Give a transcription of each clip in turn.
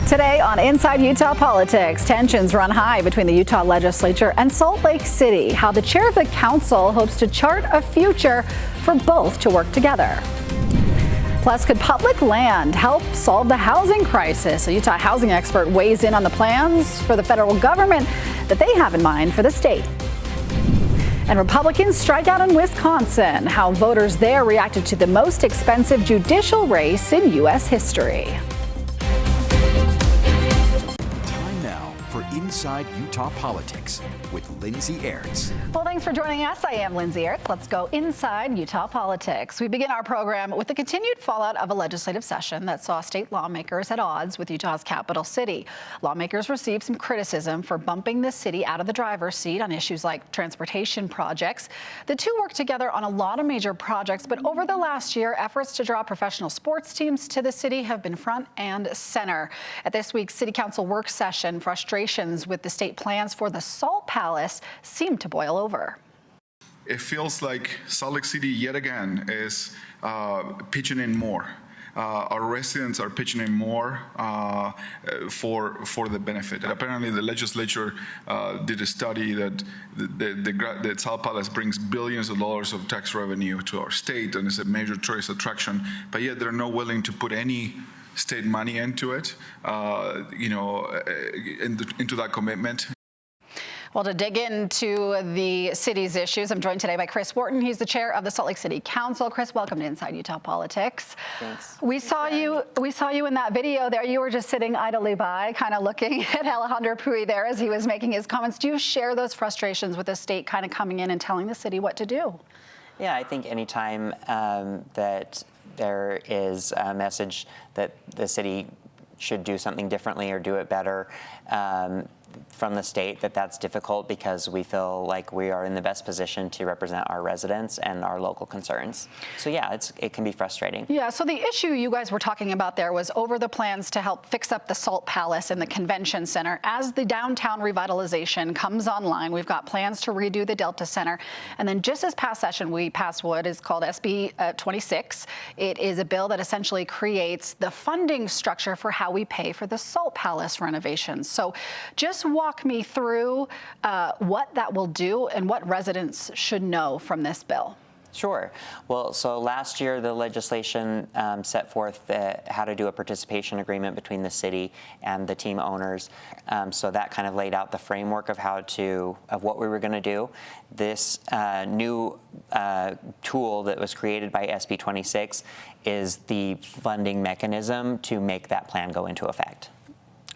Today on Inside Utah Politics, tensions run high between the Utah legislature and Salt Lake City. How the chair of the council hopes to chart a future for both to work together. Plus, could public land help solve the housing crisis? A Utah housing expert weighs in on the plans for the federal government that they have in mind for the state. And Republicans strike out in Wisconsin. How voters there reacted to the most expensive judicial race in U.S. history. For Inside Utah Politics with Lindsay Aerts. Well, thanks for joining us. I am Lindsay Aerts. Let's go inside Utah politics. We begin our program with the continued fallout of a legislative session that saw state lawmakers at odds with Utah's capital city. Lawmakers received some criticism for bumping the city out of the driver's seat on issues like transportation projects. The two worked together on a lot of major projects, but over the last year, efforts to draw professional sports teams to the city have been front and center. At this week's City Council work session, frustrations with the state plans for the Salt Palace seem to boil over. It feels like Salt Lake City yet again is pitching in more. Our residents are pitching in more for the benefit. And apparently, the legislature did a study that the Salt Palace brings billions of dollars of tax revenue to our state, and is a major tourist attraction. But yet, they're not willing to put any state money into it, into that commitment. Well, to dig into the city's issues, I'm joined today by Chris Wharton. He's the chair of the Salt Lake City Council. Chris, welcome to Inside Utah Politics. Thanks. We saw you in that video there. You were just sitting idly by, kind of looking at Alejandro Puy there as he was making his comments. Do you share those frustrations with the state kind of coming in and telling the city what to do? Yeah, I think anytime that there is a message that the city should do something differently or do it better from the state, that's difficult because we feel like we are in the best position to represent our residents and our local concerns. So yeah, it can be frustrating. Yeah, so the issue you guys were talking about there was over the plans to help fix up the Salt Palace and the convention center. As the downtown revitalization comes online, we've got plans to redo the Delta Center. And then just this past session, we passed what is called SB 26. It is a bill that essentially creates the funding structure for how we pay for the Salt Palace renovations. So just walk me through what that will do and what residents should know from this bill. Sure. Well, so last year the legislation set forth how to do a participation agreement between the city and the team owners. So that kind of laid out the framework of what we were going to do. This new tool that was created by SB 26 is the funding mechanism to make that plan go into effect.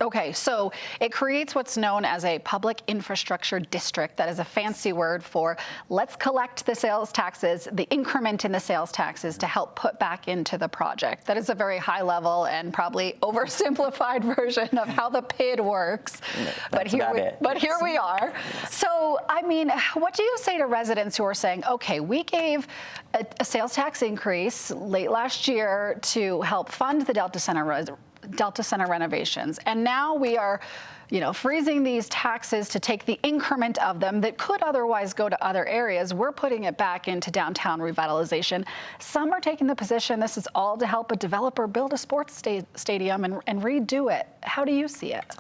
Okay, so it creates what's known as a public infrastructure district. That is a fancy word for let's collect the sales taxes, the increment in the sales taxes to help put back into the project. That is a very high level and probably oversimplified version of how the PID works. But here we are. So, I mean, what do you say to residents who are saying, okay, we gave a sales tax increase late last year to help fund the Delta Center renovations, and now we are, freezing these taxes to take the increment of them that could otherwise go to other areas. We're putting it back into downtown revitalization. Some are taking the position this is all to help a developer build a sports stadium and redo it. How do you see it?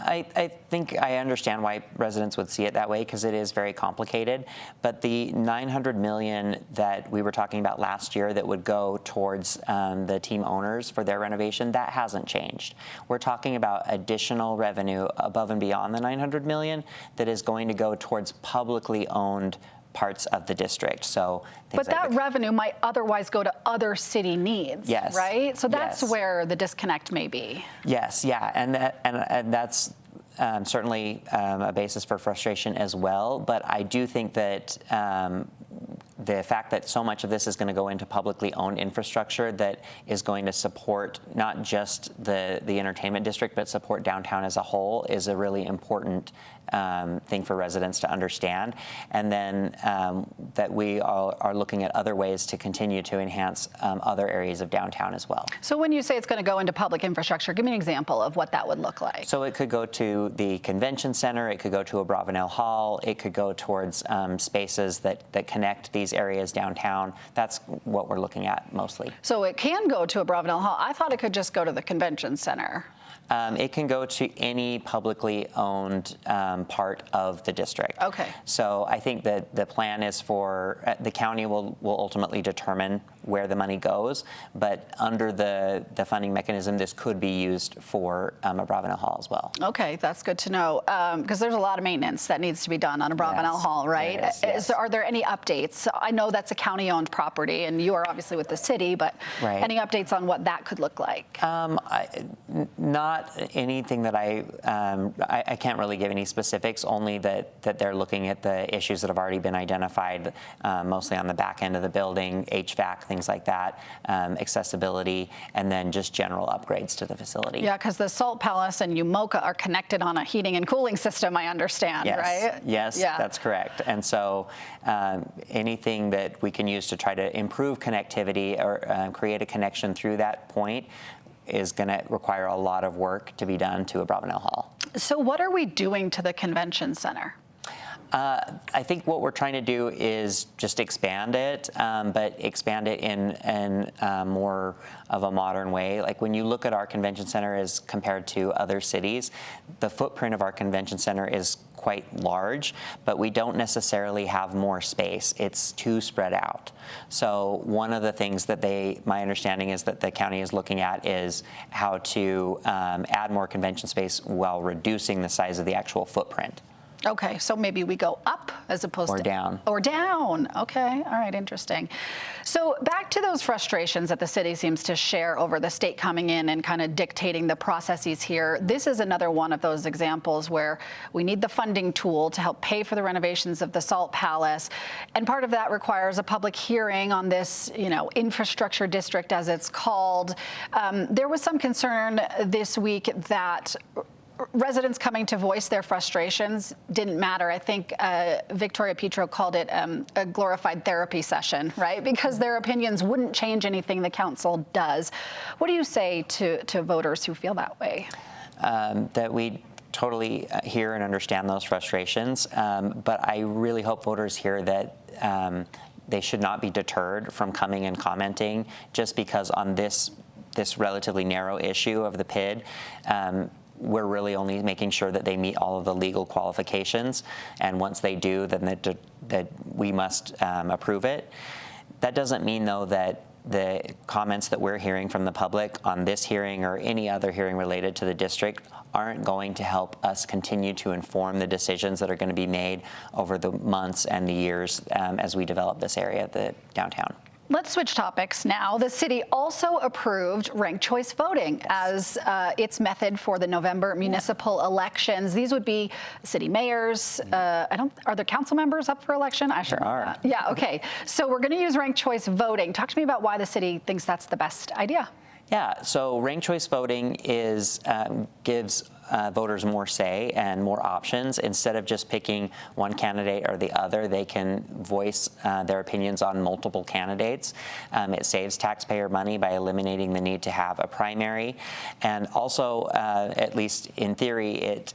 I think I understand why residents would see it that way because it is very complicated. But the $900 million that we were talking about last year that would go towards the team owners for their renovation, that hasn't changed. We're talking about additional revenue above and beyond the $900 million that is going to go towards publicly owned parts of the district. So, but that revenue might otherwise go to other city needs, yes, right? So that's yes, where the disconnect may be. Yes, yeah, and that's certainly a basis for frustration as well. But I do think that the fact that so much of this is going to go into publicly owned infrastructure that is going to support not just the entertainment district, but support downtown as a whole is a really important thing for residents to understand. And then that we are looking at other ways to continue to enhance other areas of downtown as well. So when you say it's going to go into public infrastructure, give me an example of what that would look like. So it could go to the convention center, it could go to a Bravenel Hall, it could go towards spaces that connect these areas downtown. That's what we're looking at mostly. So it can go to a Bravenel Hall. I thought it could just go to the convention center. It can go to any publicly owned part of the district. Okay. So I think that the plan is for the county will ultimately determine where the money goes, but under the funding mechanism, this could be used for Abravanel Hall as well. Okay, that's good to know, because there's a lot of maintenance that needs to be done on Abravanel Yes, Hall, right? yes. Are there any updates? I know that's a county-owned property, and you are obviously with the city, but Right. any updates on what that could look like? Not anything that I can't really give any specifics, only that they're looking at the issues that have already been identified, mostly on the back end of the building, HVAC, things like that, accessibility, and then just general upgrades to the facility. Yeah, because the Salt Palace and UMOCA are connected on a heating and cooling system, I understand, Yes. right? Yes, Yeah. that's correct. And so anything that we can use to try to improve connectivity or create a connection through that point is going to require a lot of work to be done to Abravanel Hall. So what are we doing to the convention center? I think what we're trying to do is just expand it, but expand it in more of a modern way. Like when you look at our convention center as compared to other cities, the footprint of our convention center is quite large, but we don't necessarily have more space. It's too spread out. So one of the things that my understanding is that the county is looking at is how to add more convention space while reducing the size of the actual footprint. Okay, so maybe we go up as opposed to down. Or down. Okay, all right, interesting. So back to those frustrations that the city seems to share over the state coming in and kind of dictating the processes here. This is another one of those examples where we need the funding tool to help pay for the renovations of the Salt Palace, and part of that requires a public hearing on this, infrastructure district, as it's called. There was some concern this week that residents coming to voice their frustrations didn't matter. I think Victoria Petro called it a glorified therapy session, right? Because their opinions wouldn't change anything the council does. What do you say to voters who feel that way? That we totally hear and understand those frustrations, but I really hope voters hear that they should not be deterred from coming and commenting just because on this relatively narrow issue of the PID, we're really only making sure that they meet all of the legal qualifications, and once they do, then that we must approve it. That doesn't mean, though, that the comments that we're hearing from the public on this hearing or any other hearing related to the district aren't going to help us continue to inform the decisions that are going to be made over the months and the years as we develop this area, the downtown. Let's switch topics now. The city also approved ranked choice voting as its method for the November municipal elections. These would be city mayors. Are there council members up for election? I should. There are. Yeah. Okay. So we're going to use ranked choice voting. Talk to me about why the city thinks that's the best idea. Yeah. So ranked choice voting gives voters more say and more options. Instead of just picking one candidate or the other, they can voice their opinions on multiple candidates. It saves taxpayer money by eliminating the need to have a primary. And also, at least in theory, it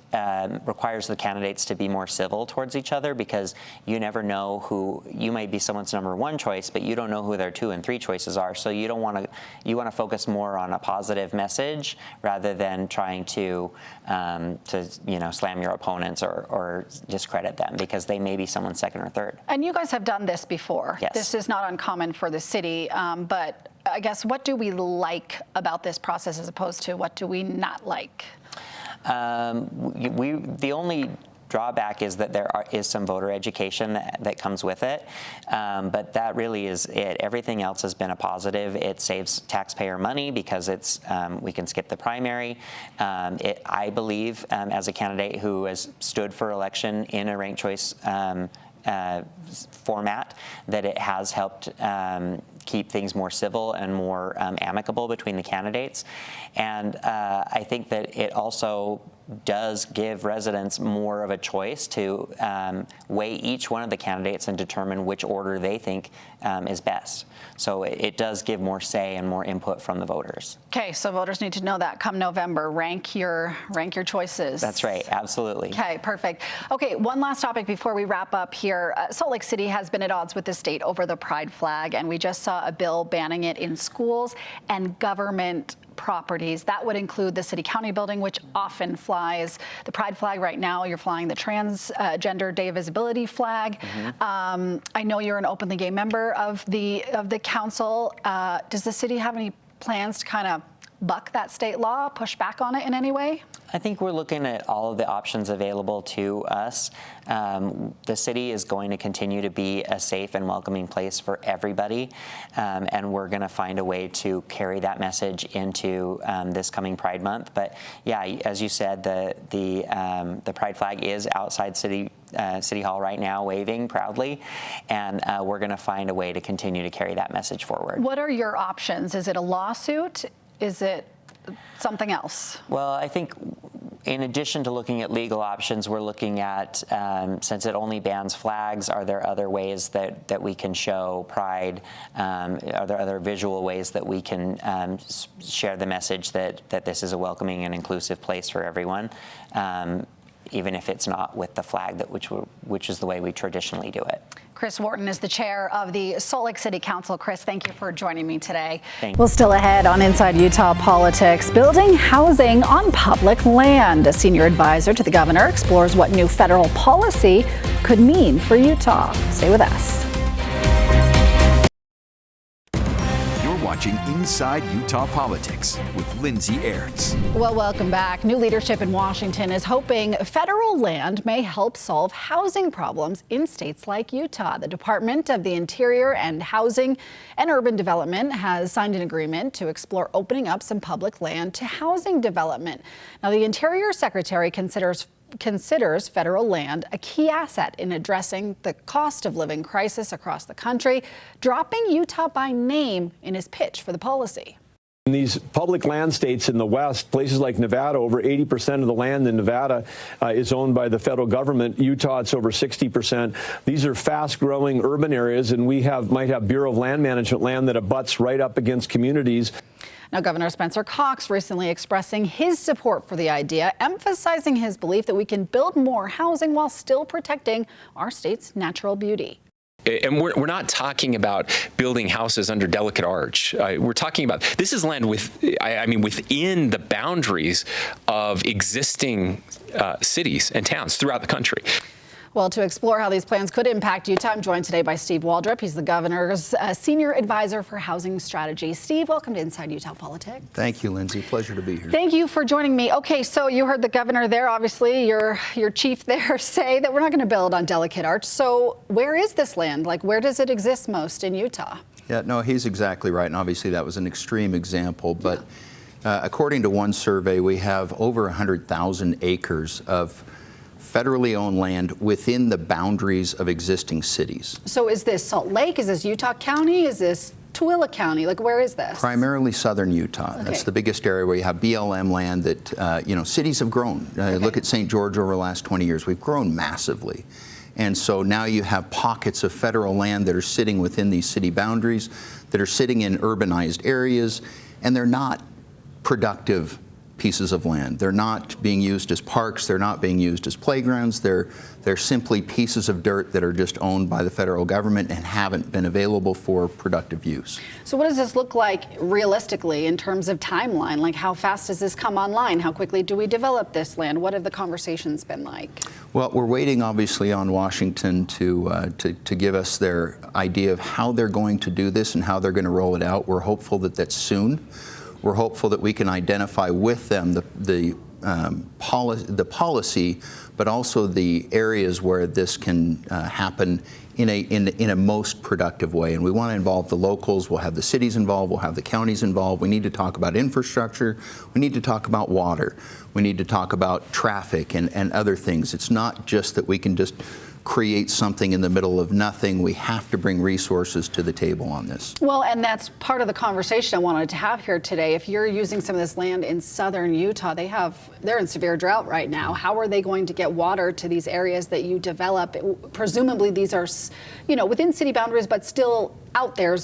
requires the candidates to be more civil towards each other, because you never know who, you might be someone's number one choice, but you don't know who their 2 and 3 choices are. So you want to focus more on a positive message rather than trying to slam your opponents or discredit them because they may be someone's second or third. And you guys have done this before. Yes. This is not uncommon for the city, but I guess what do we like about this process as opposed to what do we not like? The only drawback is that there is some voter education that comes with it, but that really is it. Everything else has been a positive. It saves taxpayer money because we can skip the primary. I believe, as a candidate who has stood for election in a ranked choice format, that it has helped keep things more civil and more amicable between the candidates. And I think that it also does give residents more of a choice to weigh each one of the candidates and determine which order they think is best. So it does give more say and more input from the voters. Okay, so voters need to know that come November, rank your choices. That's right, absolutely. Okay, perfect. Okay, one last topic before we wrap up here. Salt Lake City has been at odds with the state over the pride flag, and we just saw a bill banning it in schools and government properties. That would include the City County building, which often flies the pride flag. Right now, you're flying the transgender day of visibility flag. I know you're an openly gay member of the council. Does the city have any plans to kind of buck that state law, push back on it in any way? I think we're looking at all of the options available to us. The city is going to continue to be a safe and welcoming place for everybody, and we're going to find a way to carry that message into this coming Pride Month. But yeah, as you said, the Pride flag is outside City Hall right now, waving proudly, and we're going to find a way to continue to carry that message forward. What are your options? Is it a lawsuit? Is it something else? Well, I think in addition to looking at legal options, we're looking at, since it only bans flags, are there other ways that we can show pride? Are there other visual ways that we can share the message that this is a welcoming and inclusive place for everyone? Even if it's not with the flag, which is the way we traditionally do it. Chris Wharton is the chair of the Salt Lake City Council. Chris, thank you for joining me today. Thank you. Well, still ahead on Inside Utah Politics, building housing on public land. A senior advisor to the governor explores what new federal policy could mean for Utah. Stay with us. Watching Inside Utah Politics with Lindsay Aerts. Well, welcome back. New leadership in Washington is hoping federal land may help solve housing problems in states like Utah. The Department of the Interior and Housing and Urban Development has signed an agreement to explore opening up some public land to housing development. Now, the Interior Secretary considers federal land a key asset in addressing the cost of living crisis across the country, dropping Utah by name in his pitch for the policy. In these public land states in the West, places like Nevada, over 80% of the land in Nevada is owned by the federal government. Utah, it's over 60%. These are fast-growing urban areas, and we might have Bureau of Land Management land that abuts right up against communities. Now, Governor Spencer Cox recently expressing his support for the idea, emphasizing his belief that we can build more housing while still protecting our state's natural beauty. And we're not talking about building houses under Delicate Arch. We're talking about, this is land within the boundaries of existing cities and towns throughout the country. Well, to explore how these plans could impact Utah, I'm joined today by Steve Waldrop. He's the governor's senior advisor for housing strategy. Steve, welcome to Inside Utah Politics. Thank you, Lindsay. Pleasure to be here. Thank you for joining me. Okay, so you heard the governor there, obviously, your chief there say that we're not going to build on Delicate Arch. So where is this land? Like, where does it exist most in Utah? Yeah, no, he's exactly right. And obviously that was an extreme example. But according to one survey, we have over 100,000 acres of federally owned land within the boundaries of existing cities. So is this Salt Lake? Is this Utah County? Is this Tooele County? Like, where is this? Primarily southern Utah. Okay. That's the biggest area where you have BLM land that, cities have grown. Look at St. George over the last 20 years. We've grown massively. And so now you have pockets of federal land that are sitting within these city boundaries, that are sitting in urbanized areas, and they're not productive pieces of land. They're not being used as parks. They're not being used as playgrounds. They're simply pieces of dirt that are just owned by the federal government and haven't been available for productive use. So what does this look like realistically in terms of timeline? Like, how fast does this come online? How quickly do we develop this land? What have the conversations been like? Well, we're waiting obviously on Washington to give us their idea of how they're going to do this and how they're going to roll it out. We're hopeful that that's soon. We're hopeful that we can identify with them the policy, but also the areas where this can happen in a most productive way. And we want to involve the locals. We'll have the cities involved. We'll have the counties involved. We need to talk about infrastructure. We need to talk about water. We need to talk about traffic and other things. It's not just that we can just create something in the middle of nothing. We have to bring resources to the table on this. Well, and that's part of the conversation I wanted to have here today. If you're using some of this land in southern Utah, they're in severe drought right now. How are they going to get water to these areas that you develop? Presumably these are, within city boundaries, but still out there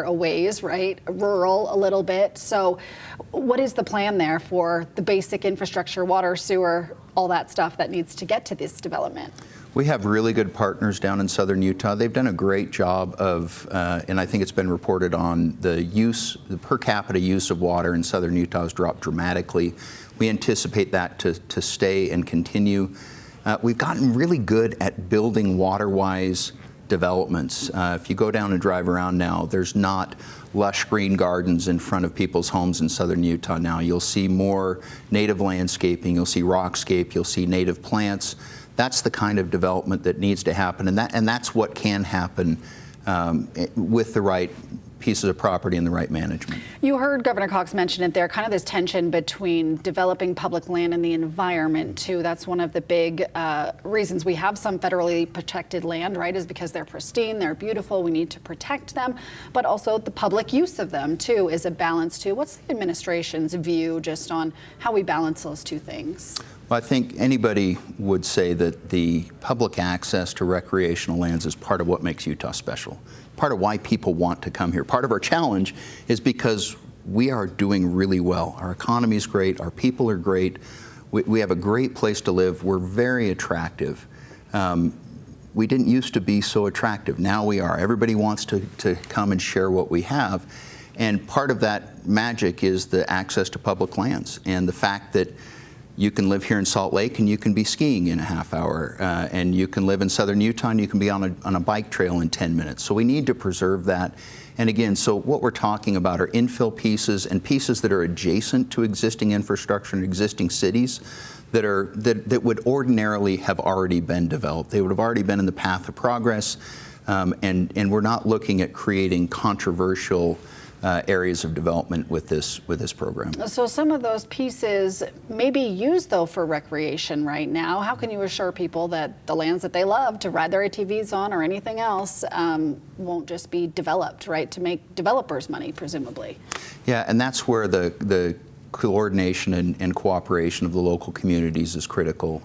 a ways, right? Rural a little bit. So what is the plan there for the basic infrastructure, water, sewer, all that stuff that needs to get to this development? We have really good partners down in southern Utah. They've done a great job of, and I think it's been reported on, the per capita use of water in southern Utah has dropped dramatically. We anticipate that to stay and continue. We've gotten really good at building water-wise developments. If you go down and drive around now, there's not lush green gardens in front of people's homes in southern Utah now. You'll see more native landscaping, you'll see rockscape, you'll see native plants. That's the kind of development that needs to happen, and that's what can happen with the right pieces of property and the right management. You heard Governor Cox mention it there, kind of this tension between developing public land and the environment too. That's one of the big reasons we have some federally protected land, right, is because they're pristine, they're beautiful, we need to protect them, but also the public use of them too is a balance too. What's the administration's view just on how we balance those two things? Well, I think anybody would say that the public access to recreational lands is part of what makes Utah special, part of why people want to come here. Part of our challenge is because we are doing really well. Our economy is great, our people are great, we have a great place to live, we're very attractive. We didn't used to be so attractive, now we are. Everybody wants to come and share what we have, and part of that magic is the access to public lands and the fact that you can live here in Salt Lake and you can be skiing in a half hour, and you can live in southern Utah and you can be on a bike trail in 10 minutes. So we need to preserve that. And again, so what we're talking about are infill pieces and pieces that are adjacent to existing infrastructure and existing cities that would ordinarily have already been developed. They would have already been in the path of progress, and we're not looking at creating controversial areas of development with this program. So some of those pieces may be used though for recreation right now. How can you assure people that the lands that they love to ride their ATVs on or anything else won't just be developed, right, to make developers money, presumably? Yeah, and that's where the coordination and cooperation of the local communities is critical.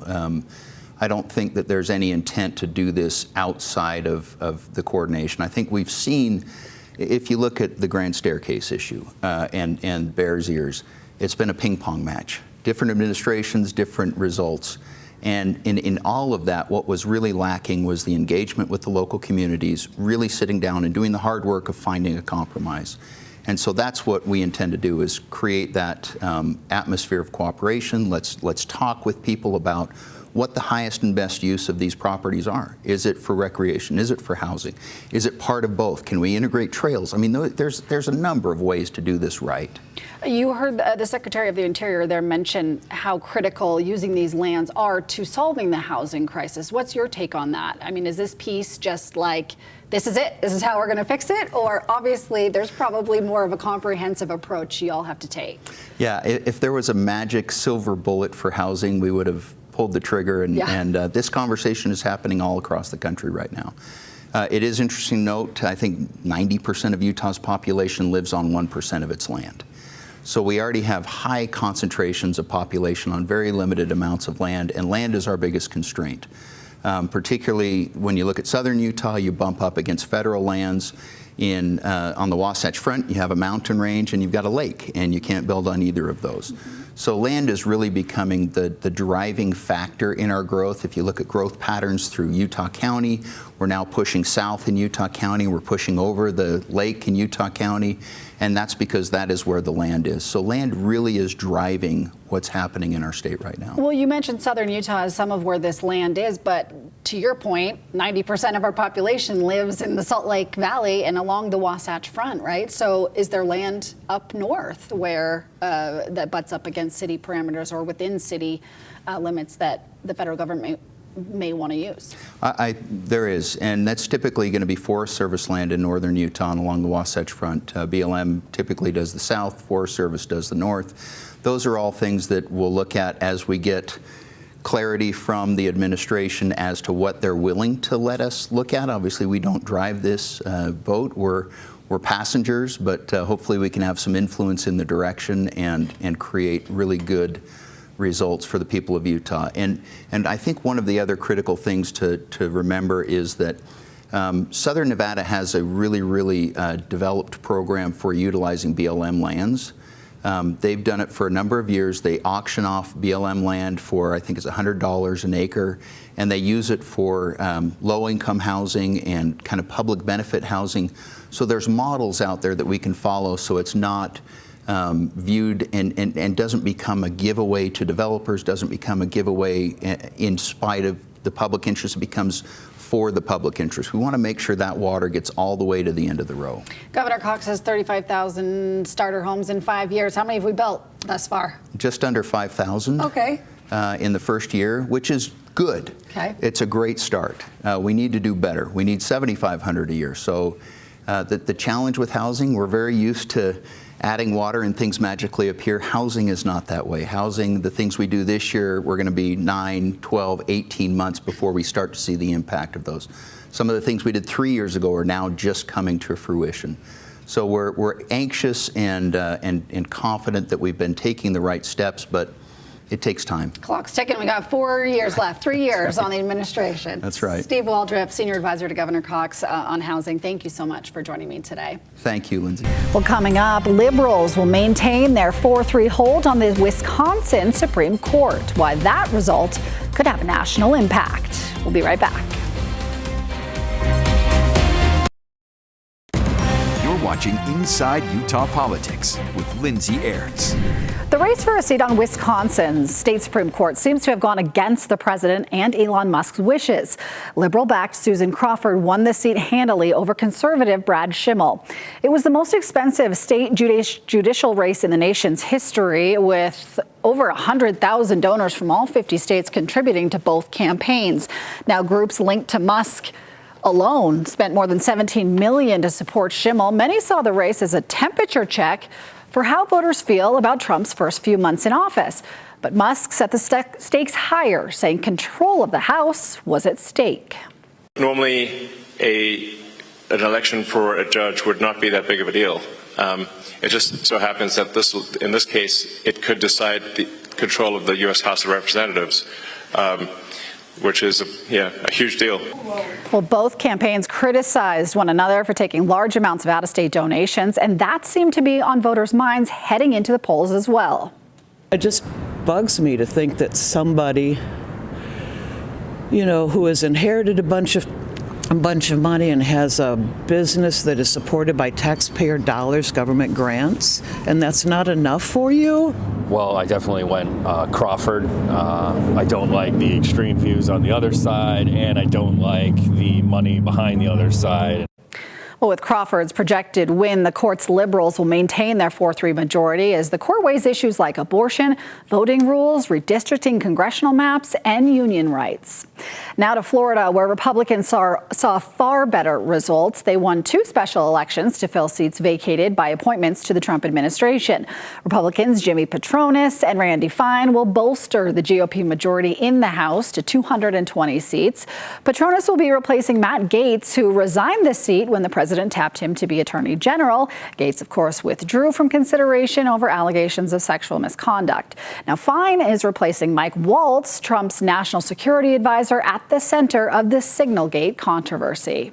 I don't think that there's any intent to do this outside of the coordination. I think we've seen, if you look at the Grand Staircase issue and Bears Ears, it's been a ping pong match. Different administrations, different results. And in all of that, what was really lacking was the engagement with the local communities, really sitting down and doing the hard work of finding a compromise. And so that's what we intend to do, is create that atmosphere of cooperation. Let's talk with people about what the highest and best use of these properties are. Is it for recreation? Is it for housing? Is it part of both? Can we integrate trails? I mean, there's a number of ways to do this right. You heard the Secretary of the Interior there mention how critical using these lands are to solving the housing crisis. What's your take on that? I mean, is this piece just like, this is it, this is how we're going to fix it? Or obviously there's probably more of a comprehensive approach you all have to take? Yeah, if there was a magic silver bullet for housing, we would have pulled the trigger, and this conversation is happening all across the country right now. It is interesting to note, I think 90% of Utah's population lives on 1% of its land. So we already have high concentrations of population on very limited amounts of land, and land is our biggest constraint. Particularly when you look at southern Utah, you bump up against federal lands. On the Wasatch Front, you have a mountain range and you've got a lake, and you can't build on either of those. So land is really becoming the driving factor in our growth. If you look at growth patterns through Utah County, we're now pushing south in Utah County, we're pushing over the lake in Utah County, and that's because that is where the land is. So land really is driving what's happening in our state right now. Well, you mentioned southern Utah as some of where this land is, but to your point, 90% of our population lives in the Salt Lake Valley and along the Wasatch Front, right? So is there land up north where that butts up against city parameters or within city limits that the federal government may want to use? There is, and that's typically going to be Forest Service land in northern Utah and along the Wasatch Front. BLM typically does the south, Forest Service does the north. Those are all things that we'll look at as we get clarity from the administration as to what they're willing to let us look at. Obviously, we don't drive this boat. We're passengers, but hopefully we can have some influence in the direction and create really good results for the people of Utah. And I think one of the other critical things to remember is that Southern Nevada has a really developed program for utilizing BLM lands. They've done it for a number of years. They auction off BLM land for, I think it's $100 an acre, and they use it for low-income housing and kind of public benefit housing. So there's models out there that we can follow, so it's not viewed and doesn't become a giveaway to developers, doesn't become a giveaway in spite of the public interest. It becomes for the public interest. We want to make sure that water gets all the way to the end of the row. Governor Cox has 35,000 starter homes in 5 years. How many have we built thus far? Just under 5,000 Okay. In the first year, which is good. Okay. It's a great start. We need to do better. We need 7,500 a year. So the challenge with housing, we're very used to adding water and things magically appear. Housing is not that way. Housing, the things we do this year, we're going to be 9, 12, 18 months before we start to see the impact of those. Some of the things we did 3 years ago are now just coming to fruition. So we're anxious and confident that we've been taking the right steps, but it takes time. Clock's ticking. We got 4 years left, 3 years on the administration. That's right. Steve Waldrop, Senior Advisor to Governor Cox on housing. Thank you so much for joining me today. Thank you, Lindsay. Well, coming up, liberals will maintain their 4-3 hold on the Wisconsin Supreme Court. Why that result could have a national impact. We'll be right back. You're watching Inside Utah Politics with Lindsay Aerts. The race for a seat on Wisconsin's state Supreme Court seems to have gone against the president and Elon Musk's wishes. Liberal-backed Susan Crawford won the seat handily over conservative Brad Schimmel. It was the most expensive state judicial race in the nation's history, with over 100,000 donors from all 50 states contributing to both campaigns. Now, groups linked to Musk alone spent more than $17 million to support Schimmel. Many saw the race as a temperature check for how voters feel about Trump's first few months in office. But Musk set the stakes higher, saying control of the House was at stake. Normally, an election for a judge would not be that big of a deal. It just so happens that in this case, it could decide the control of the U.S. House of Representatives, which is a huge deal. Well, both campaigns criticized one another for taking large amounts of out-of-state donations, and that seemed to be on voters' minds heading into the polls as well. It just bugs me to think that somebody, who has inherited a bunch of money and has a business that is supported by taxpayer dollars, government grants, and that's not enough for you? Well, I definitely went Crawford. I don't like the extreme views on the other side, and I don't like the money behind the other side. Well, with Crawford's projected win, the court's liberals will maintain their 4-3 majority as the court weighs issues like abortion, voting rules, redistricting congressional maps, and union rights. Now to Florida, where Republicans saw far better results. They won 2 special elections to fill seats vacated by appointments to the Trump administration. Republicans Jimmy Patronis and Randy Fine will bolster the GOP majority in the House to 220 seats. Patronis will be replacing Matt Gaetz, who resigned the seat when the president tapped him to be Attorney General. Gaetz, of course, withdrew from consideration over allegations of sexual misconduct. Now, Fine is replacing Mike Waltz, Trump's national security advisor, at the center of the Signalgate controversy.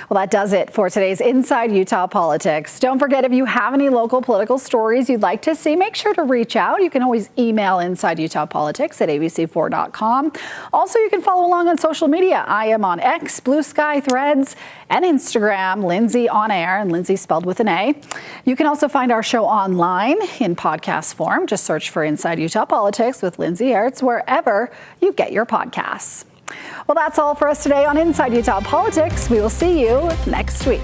Well, that does it for today's Inside Utah Politics. Don't forget, if you have any local political stories you'd like to see, make sure to reach out. You can always email InsideUtahPolitics@abc4.com. Also, you can follow along on social media. I am on X, Blue Sky, Threads, and Instagram, Lindsay On Air, and Lindsay spelled with an A. You can also find our show online in podcast form. Just search for Inside Utah Politics with Lindsay Aerts wherever you get your podcasts. Well, that's all for us today on Inside Utah Politics. We will see you next week.